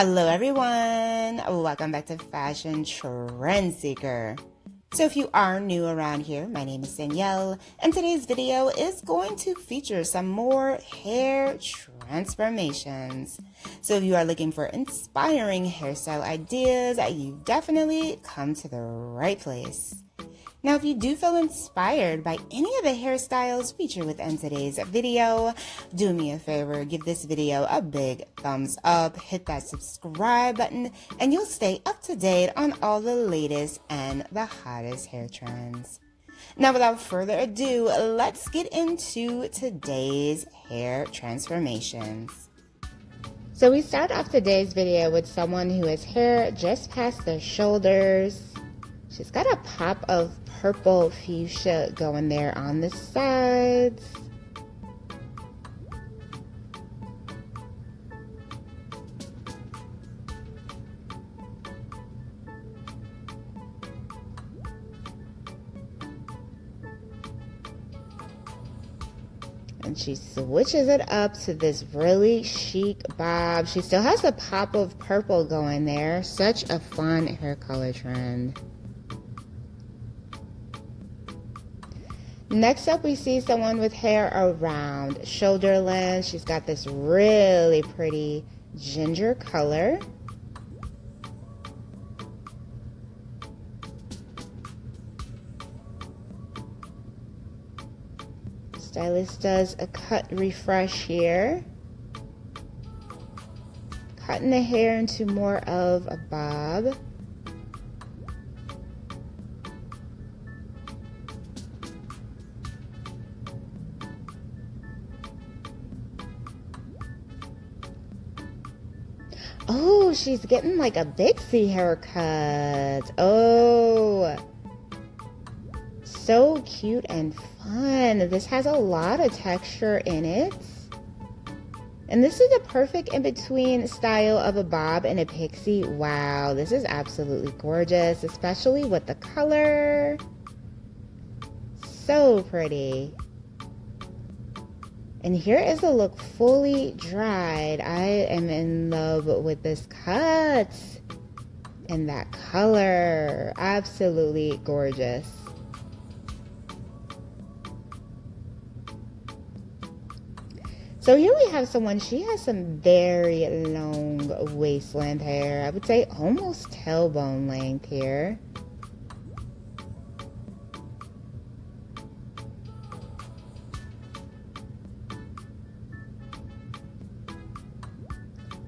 Hello everyone, welcome back to Fashion Trend Seeker. So if you are new around here, my name is Danielle, and today's video is going to feature some more hair transformations. So if you are looking for inspiring hairstyle ideas, you've definitely come to the right place. Now, if you do feel inspired by any of the hairstyles featured within today's video, do me a favor, give this video a big thumbs up, hit that subscribe button, and you'll stay up to date on all the latest and the hottest hair trends. Now, without further ado, let's get into today's hair transformations. So we start off today's video with someone who has hair just past their shoulders. She's got a pop of purple fuchsia going there on the sides. And she switches it up to this really chic bob. She still has a pop of purple going there. Such a fun hair color trend. Next up, we see someone with hair around shoulder length. She's got this really pretty ginger color. Stylist does a cut refresh here, cutting the hair into more of a bob. Oh, she's getting like a Bixie haircut. Oh, so cute and fun. This has a lot of texture in it. And this is a perfect in-between style of a bob and a pixie. Wow, this is absolutely gorgeous, especially with the color. So pretty. And here is the look fully dried. I am in love with this cut and that color. Absolutely gorgeous. So here we have someone, she has some very long waist length hair. I would say almost tailbone length here.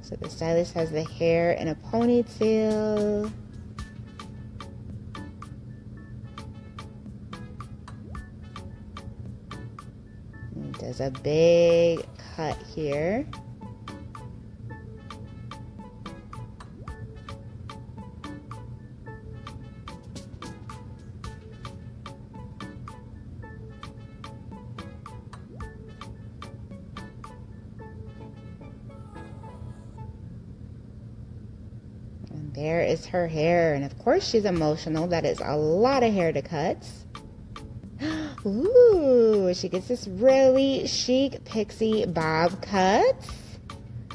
So the stylist has the hair in a ponytail. And does a big cut here. And there is her hair, and of course she's emotional. That is a lot of hair to cut. Ooh, she gets this really chic pixie bob cut.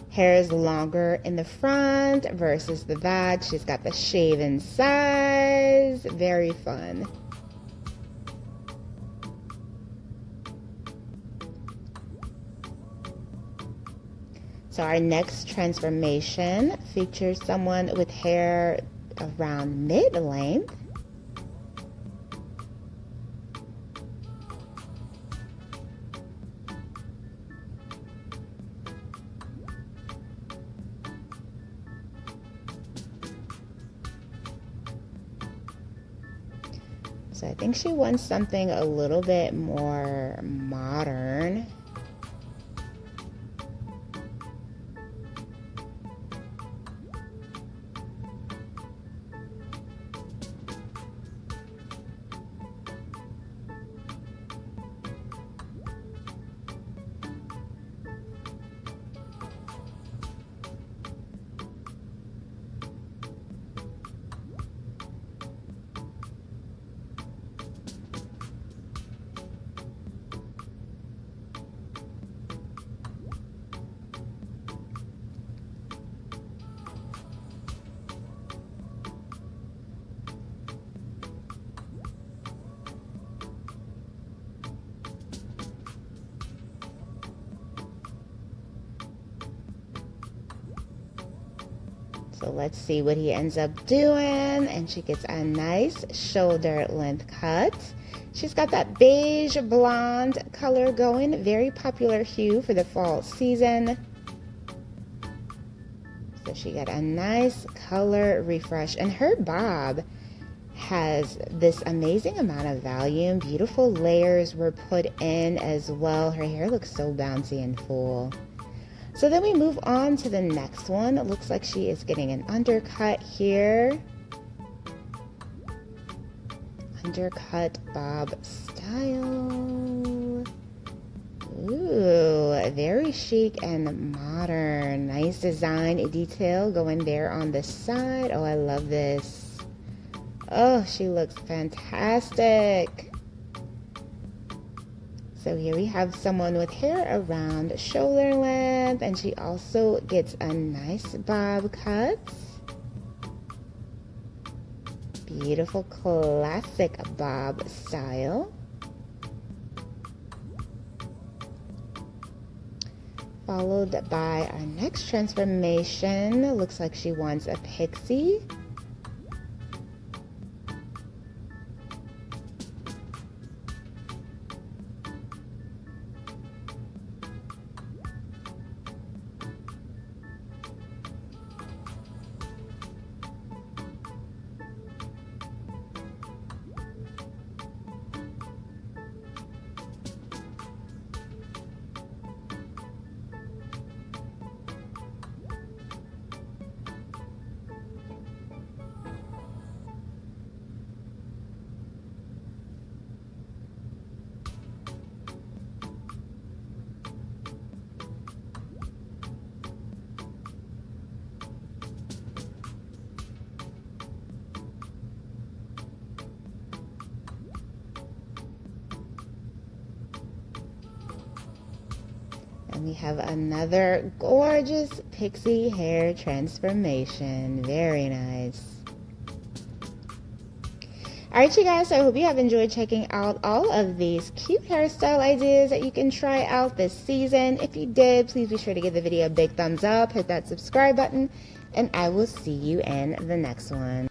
Hair is longer in the front versus the back. She's got the shaven sides. Very fun. So our next transformation features someone with hair around mid-length. So I think she wants something a little bit more modern. So let's see what he ends up doing. And she gets a nice shoulder length cut. She's got that beige blonde color going, very popular hue for the fall season. So she got a nice color refresh, and her bob has this amazing amount of volume. Beautiful layers were put in as well. Her hair looks so bouncy and full. So then we move on to the next one. It looks like she is getting an undercut here. Undercut bob style. Ooh, very chic and modern. Nice design detail going there on the side. Oh, I love this. Oh, she looks fantastic. So here we have someone with hair around shoulder length, and she also gets a nice bob cut. Beautiful classic bob style. Followed by our next transformation. Looks like she wants a pixie. And we have another gorgeous pixie hair transformation. Very nice. Alright, you guys, so I hope you have enjoyed checking out all of these cute hairstyle ideas that you can try out this season. If you did, please be sure to give the video a big thumbs up, hit that subscribe button, and I will see you in the next one.